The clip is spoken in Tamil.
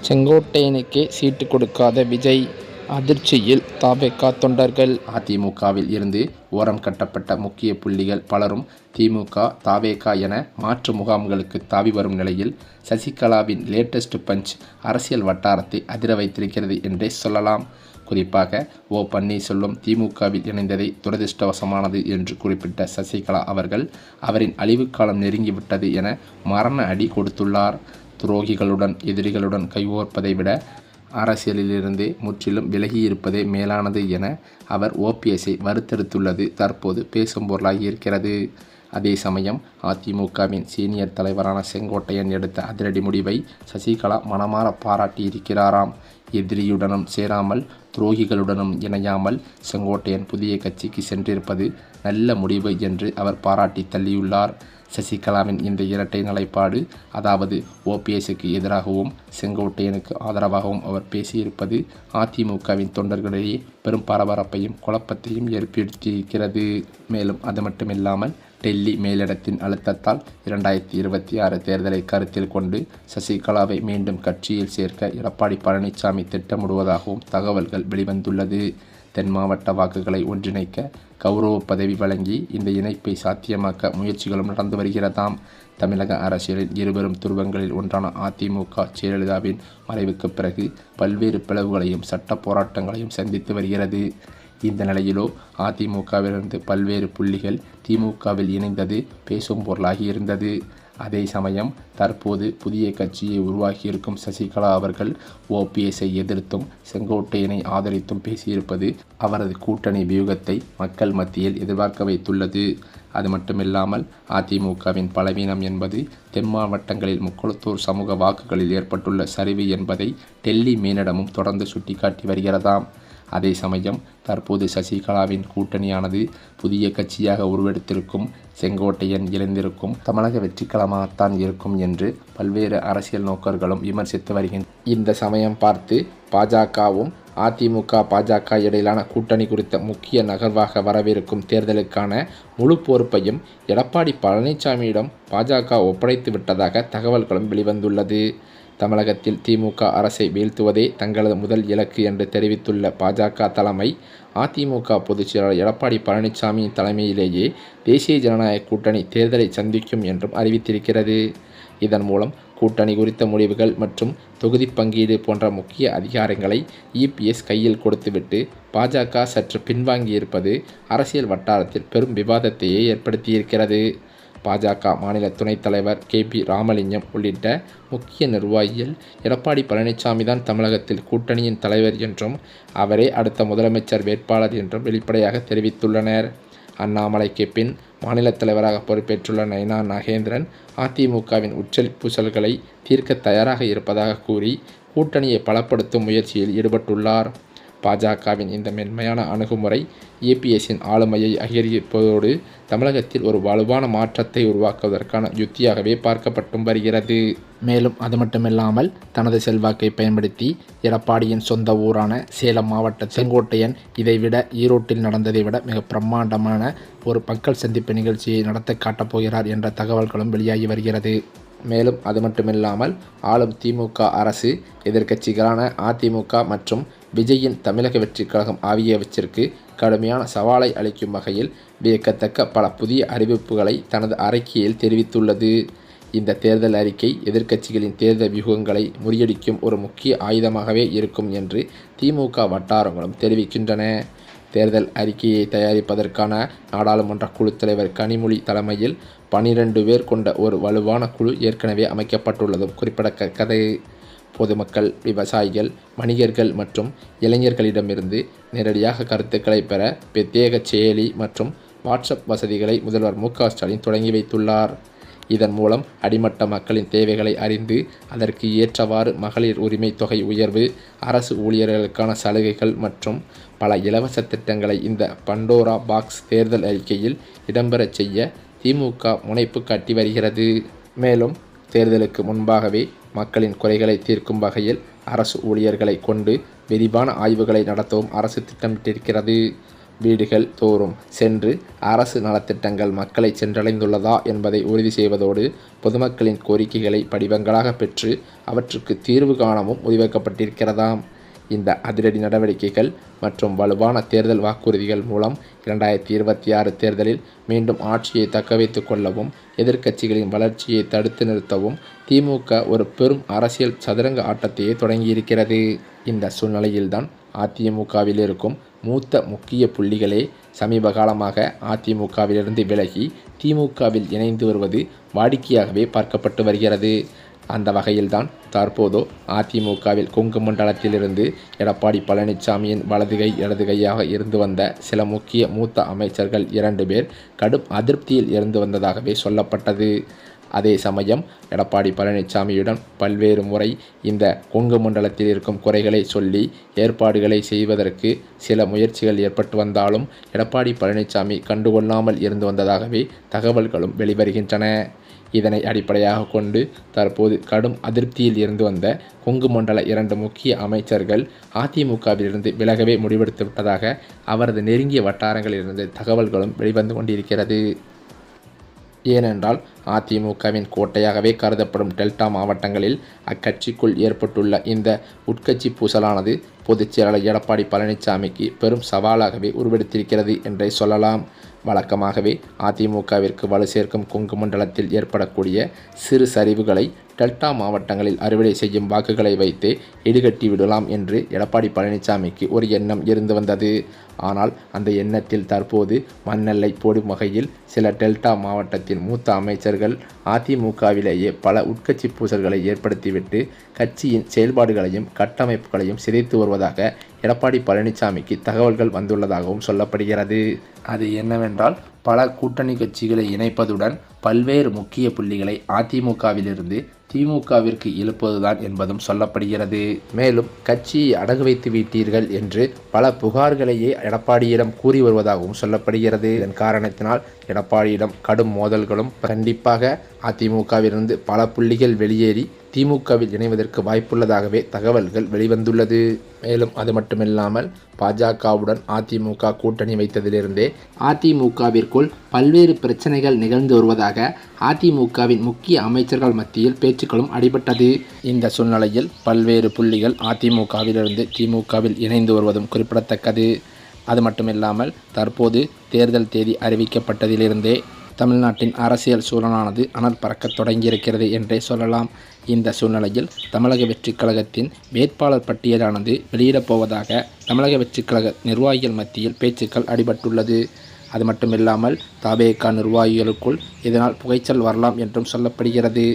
செங்கோட்டையனுக்கே சீட்டு கொடுக்காத விஜய் அதிர்ச்சியில் தவேகா தொண்டர்கள். அதிமுகவில் இருந்து ஓரம் கட்டப்பட்ட முக்கிய புள்ளிகள் பலரும் திமுக, தவேகா என மாற்று முகாம்களுக்கு தாவி வரும் நிலையில் சசிகலாவின் லேட்டஸ்ட் பஞ்ச் அரசியல் வட்டாரத்தை அதிர வைத்திருக்கிறது என்றே சொல்லலாம். குறிப்பாக ஓ. பன்னீர்செல்வம் திமுகவில் இணைந்ததை துரதிருஷ்டவசமானது என்று குறிப்பிட்ட சசிகலா அவர்கள் அவரின் அழிவுக்காலம் நெருங்கிவிட்டது என மரண அடி கொடுத்துள்ளார். துரோகிகளுடன் எதிரிகளுடன் கைகோர்ப்பதை விட அரசியலிலிருந்து முற்றிலும் விலகியிருப்பதே மேலானது என அவர் ஓபிஎஸ்ஐ வறுத்தெடுத்துள்ளது தற்போது பேசும் பொருளாகி இருக்கிறது. அதே சமயம் அதிமுகவின் சீனியர் தலைவரான செங்கோட்டையன் எடுத்த அதிரடி முடிவை சசிகலா மனமாற பாராட்டியிருக்கிறாராம். எதிரியுடனும் சேராமல் துரோகிகளுடனும் இணையாமல் செங்கோட்டையன் புதிய கட்சிக்கு சென்றிருப்பது நல்ல முடிவு என்று அவர் பாராட்டி தள்ளியுள்ளார். சசிகலாவின் இந்த இரட்டை நிலைப்பாடு, அதாவது ஓபிஎஸ்க்கு எதிராகவும் செங்கோட்டையனுக்கு ஆதரவாகவும் அவர் பேசியிருப்பது அதிமுகவின் தொண்டர்களிடையே பெரும் பரபரப்பையும் குழப்பத்தையும் ஏற்படுத்தியிருக்கிறது. மேலும் அது மட்டுமில்லாமல் டெல்லி மேலிடத்தின் அழுத்தத்தால் 2026 தேர்தலை கருத்தில் கொண்டு சசிகலாவை மீண்டும் கட்சியில் சேர்க்க எடப்பாடி பழனிசாமி திட்டமிடுவதாகவும் தகவல்கள் வெளிவந்துள்ளது. தென் மாவட்ட வாக்குகளை ஒன்றிணைக்க கௌரவ பதவி வழங்கி இந்த இணைப்பை சாத்தியமாக்க முயற்சிகளும் நடந்து வருகிறதாம். தமிழக அரசியலின் இருவரும் துருவங்களில் ஒன்றான அதிமுக ஜெயலலிதாவின் மறைவுக்கு பிறகு பல்வேறு பிளவுகளையும் சட்ட போராட்டங்களையும் சந்தித்து வருகிறது. இந்த நிலையிலோ அதிமுகவிலிருந்து பல்வேறு புள்ளிகள் திமுகவில் இணைந்தது பேசும் பொருளாகி இருந்தது. அதே சமயம் தற்போது புதிய கட்சியை உருவாக்கியிருக்கும் சசிகலா அவர்கள் ஓபிஎஸ்ஐ எதிர்த்தும் செங்கோட்டையனை ஆதரித்தும் பேசியிருப்பது அவரது கூட்டணி வியூகத்தை மக்கள் மத்தியில் எதிர்பார்க்க வைத்துள்ளது. அது மட்டுமில்லாமல் அதிமுகவின் பலவீனம் என்பது தென் மாவட்டங்களில் முக்குளத்தூர் சமூக வாக்குகளில் ஏற்பட்டுள்ள சரிவு என்பதை டெல்லி மேலிடமும் தொடர்ந்து சுட்டிக்காட்டி வருகிறதாம். அதே சமயம் தற்போது சசிகலாவின் கூட்டணியானது புதிய கட்சியாக உருவெடுத்திருக்கும் செங்கோட்டையன் இழந்திருக்கும் தமிழக வெற்றிக்களமாகத்தான் இருக்கும் என்று பல்வேறு அரசியல் நோக்கர்களும் விமர்சித்து வருகின்றனர். இந்த சமயம் பார்த்து பாஜகவும் அதிமுக, பாஜக இடையிலான கூட்டணி குறித்த முக்கிய நகர்வாக வரவிருக்கும் தேர்தலுக்கான முழு பொறுப்பையும் எடப்பாடி பழனிசாமியிடம் பாஜக ஒப்படைத்து விட்டதாக தகவல்களும் வெளிவந்துள்ளது. தமிழகத்தில் திமுக அரசை வீழ்த்துவதே தங்களது முதல் இலக்கு என்று தெரிவித்துள்ள பாஜக தலைமை, அதிமுக பொதுச் செயலாளர் எடப்பாடி பழனிசாமியின் தலைமையிலேயே தேசிய ஜனநாயக கூட்டணி தேர்தலை சந்திக்கும் என்றும் அறிவித்திருக்கிறது. இதன் மூலம் கூட்டணி குறித்த முடிவுகள் மற்றும் தொகுதி பங்கீடு போன்ற முக்கிய அதிகாரங்களை இபிஎஸ் கையில் கொடுத்துவிட்டு பாஜக சற்று பின்வாங்கியிருப்பது அரசியல் வட்டாரத்தில் பெரும் விவாதத்தையே ஏற்படுத்தியிருக்கிறது. பாஜக மாநில துணைத் தலைவர் கே.பி. ராமலிங்கம் உள்ளிட்ட முக்கிய நிர்வாகிகள் எடப்பாடி பழனிசாமி தான் தமிழகத்தில் கூட்டணியின் தலைவர் என்றும் அவரே அடுத்த முதலமைச்சர் வேட்பாளர் என்றும் வெளிப்படையாக தெரிவித்துள்ளனர். அண்ணாமலைக்கு பின் மாநில தலைவராக பொறுப்பேற்றுள்ள நைனா நாகேந்திரன் அதிமுகவின் உச்சல் தீர்க்க தயாராக இருப்பதாக கூறி கூட்டணியை பலப்படுத்தும் முயற்சியில் ஈடுபட்டுள்ளார். பாஜகவின் இந்த மென்மையான அணுகுமுறை ஏபிஎஸ்ஸின் ஆளுமையை அதிகரிப்பதோடு தமிழகத்தில் ஒரு வலுவான மாற்றத்தை உருவாக்குவதற்கான யுத்தியாகவே பார்க்கப்பட்டும் வருகிறது. மேலும் அது மட்டுமில்லாமல் தனது செல்வாக்கை பயன்படுத்தி எடப்பாடியின் சொந்த ஊரான சேலம் மாவட்ட செங்கோட்டையன் இதைவிட ஈரோட்டில் நடந்ததை விட மிக பிரம்மாண்டமான ஒரு மக்கள் சந்திப்பு நிகழ்ச்சியை நடத்த காட்டப்போகிறார் என்ற தகவல்களும் வெளியாகி வருகிறது. மேலும் அது மட்டுமில்லாமல் ஆளும் திமுக அரசு எதிர்க்கட்சிகளான அதிமுக மற்றும் விஜயின் தமிழக வெற்றிக் கழகம் ஆகியவற்றிற்கு கடுமையான சவாலை அளிக்கும் வகையில் வியக்கத்தக்க பல புதிய அறிவிப்புகளை தனது அறிக்கையில் தெரிவித்துள்ளது. இந்த தேர்தல் அறிக்கை எதிர்க்கட்சிகளின் தேர்தல் வியூகங்களை முறியடிக்கும் ஒரு முக்கிய ஆயுதமாகவே இருக்கும் என்று திமுக வட்டாரங்களும் தெரிவிக்கின்றன. தேர்தல் அறிக்கையை தயாரிப்பதற்கான நாடாளுமன்ற குழு தலைவர் கனிமொழி தலைமையில் 12 பேர் கொண்ட ஒரு வலுவான குழு ஏற்கனவே அமைக்கப்பட்டுள்ளதும் குறிப்பிடத்தக்கது. பொதுமக்கள், விவசாயிகள், வணிகர்கள் மற்றும் இளைஞர்களிடமிருந்து நேரடியாக கருத்துக்களை பெற பிரத்யேக செயலி மற்றும் வாட்ஸ்அப் வசதிகளை முதல்வர் மு.க. ஸ்டாலின் தொடங்கி வைத்துள்ளார். இதன் மூலம் அடிமட்ட மக்களின் தேவைகளை அறிந்து அதற்கு ஏற்றவாறு மகளிர் உரிமை தொகை உயர்வு, அரசு ஊழியர்களுக்கான சலுகைகள் மற்றும் பல இலவச திட்டங்களை இந்த பண்டோரா பாக்ஸ் தேர்தல் அறிக்கையில் இடம்பெறச் செய்ய திமுக முனைப்பு காட்டி வருகிறது. மேலும் தேர்தலுக்கு முன்பாகவே மக்களின் குறைகளை தீர்க்கும் வகையில் அரசு ஊழியர்களை கொண்டு விரிவான ஆய்வுகளை நடத்தவும் அரசு திட்டமிட்டிருக்கிறது. வீடுகள் தோறும் சென்று அரசு நலத்திட்டங்கள் மக்களை சென்றடைந்துள்ளதா என்பதை உறுதி செய்வதோடு பொதுமக்களின் கோரிக்கைகளை படிவங்களாக பெற்று அவற்றுக்கு தீர்வு காணவும் முடிவெடுக்கப்பட்டிருக்கிறதாம். இந்த அதிரடி நடவடிக்கைகள் மற்றும் வலுவான தேர்தல் வாக்குறுதிகள் மூலம் 2026 தேர்தலில் மீண்டும் ஆட்சியை தக்கவைத்துக் கொள்ளவும் எதிர்க்கட்சிகளின் வளர்ச்சியை தடுத்து நிறுத்தவும் திமுக ஒரு பெரும் அரசியல் சதுரங்க ஆட்டத்தையே தொடங்கியிருக்கிறது. இந்த சூழ்நிலையில்தான் அதிமுகவில் இருக்கும் மூத்த முக்கிய புள்ளிகளே சமீப காலமாக அதிமுகவிலிருந்து விலகி திமுகவில் இணைந்து வருவது வாடிக்கையாகவே பார்க்கப்பட்டு வருகிறது. அந்த வகையில்தான் தற்போதோ அதிமுகவில் கொங்கு மண்டலத்திலிருந்து எடப்பாடி பழனிசாமியின் வலதுகை இடதுகையாக இருந்து வந்த சில முக்கிய மூத்த அமைச்சர்கள் 2 பேர் கடும் அதிருப்தியில் இருந்து வந்ததாகவே சொல்லப்பட்டது. அதே சமயம் எடப்பாடி பழனிசாமியுடன் பல்வேறு முறை இந்த கொங்கு மண்டலத்தில் இருக்கும் குறைகளை சொல்லி ஏற்பாடுகளை செய்வதற்கு சில முயற்சிகள் ஏற்பட்டு வந்தாலும் எடப்பாடி பழனிசாமி கண்டுகொள்ளாமல் இருந்து வந்ததாகவே தகவல்களும் வெளிவருகின்றன. இதனை அடிப்படையாக கொண்டு தற்போது கடும் அதிருப்தியில் இருந்து வந்த கொங்கு மண்டல 2 முக்கிய அமைச்சர்கள் அதிமுகவிலிருந்து விலகவே முடிவெடுத்து விட்டதாக அவரது நெருங்கிய வட்டாரங்களிலிருந்து தகவல்களும் வெளிவந்து கொண்டிருக்கிறது. ஏனென்றால் அதிமுகவின் கோட்டையாகவே கருதப்படும் டெல்டா மாவட்டங்களில் அக்கட்சிக்குள் ஏற்பட்டுள்ள இந்த உட்கட்சி பூசலானது பொதுச் செயலாளர் எடப்பாடி பழனிசாமிக்கு பெரும் சவாலாகவே உருவெடுத்திருக்கிறது என்றே சொல்லலாம். வழக்கமாகவே அதிமுகவிற்கு வலு சேர்க்கும் கொங்கு மண்டலத்தில் ஏற்படக்கூடிய சிறு சரிவுகளை டெல்டா மாவட்டங்களில் அறுவடை செய்யும் வாக்குகளை வைத்து ஈடுகட்டி விடலாம் என்று எடப்பாடி பழனிசாமிக்கு ஒரு எண்ணம் இருந்து வந்தது. ஆனால் அந்த எண்ணத்தில் தற்போது மண்ணெல்லை போடும் வகையில் சில டெல்டா மாவட்டத்தின் மூத்த அமைச்சர்கள் அதிமுகவிலேயே பல உட்கட்சி பூசல்களை ஏற்படுத்திவிட்டு கட்சியின் செயல்பாடுகளையும் கட்டமைப்புகளையும் சிதைத்து வருவதாக எடப்பாடி பழனிசாமிக்கு தகவல்கள் வந்துள்ளதாகவும் சொல்லப்படுகிறது. அது என்னவென்றால் பல கூட்டணி கட்சிகளை இணைப்பதுடன் பல்வேறு முக்கிய புள்ளிகளை அதிமுகவிலிருந்து திமுகவிற்கு இழுப்பதுதான் என்பதும் சொல்லப்படுகிறது. மேலும் கட்சியை அடகு வைத்து விட்டீர்கள் என்று பல புகார்களையே எடப்பாடியிடம் கூறி வருவதாகவும் சொல்லப்படுகிறது. இதன் காரணத்தினால் எடப்பாடியிடம் கடும் மோதல்களும் கண்டிப்பாக அதிமுகவிலிருந்து பல புள்ளிகள் வெளியேறி திமுகவில் இணைவதற்கு வாய்ப்புள்ளதாகவே தகவல்கள் வெளிவந்துள்ளது. மேலும் அது மட்டுமில்லாமல் பாஜகவுடன் அதிமுக கூட்டணி வைத்ததிலிருந்தே அதிமுகவிற்குள் பல்வேறு பிரச்சனைகள் நிகழ்ந்து வருவதாக அதிமுகவின் முக்கிய அமைச்சர்கள் மத்தியில் பேச்சுக்களும் அடிபட்டது. இந்த சூழ்நிலையில் பல்வேறு புள்ளிகள் அதிமுகவிலிருந்து திமுகவில் இணைந்து வருவதும் குறிப்பிடத்தக்கது. அது மட்டுமில்லாமல் தற்போது தேர்தல் தேதி அறிவிக்கப்பட்டதிலிருந்தே தமிழ்நாட்டின் அரசியல் சூழலானது அனல் பறக்க தொடங்கியிருக்கிறது என்றே சொல்லலாம். இந்த சூழ்நிலையில் தமிழக வெற்றிக் கழகத்தின் வேட்பாளர் பட்டியலானது வெளியிடப் போவதாக தமிழக வெற்றிக் கழக நிர்வாகிகள் மத்தியில் பேச்சுக்கள் அடிபட்டுள்ளது. அது மட்டுமில்லாமல் தவேக நிர்வாகிகளுக்குள் இதனால் புகைச்சல் வரலாம் என்றும் சொல்லப்படுகிறது.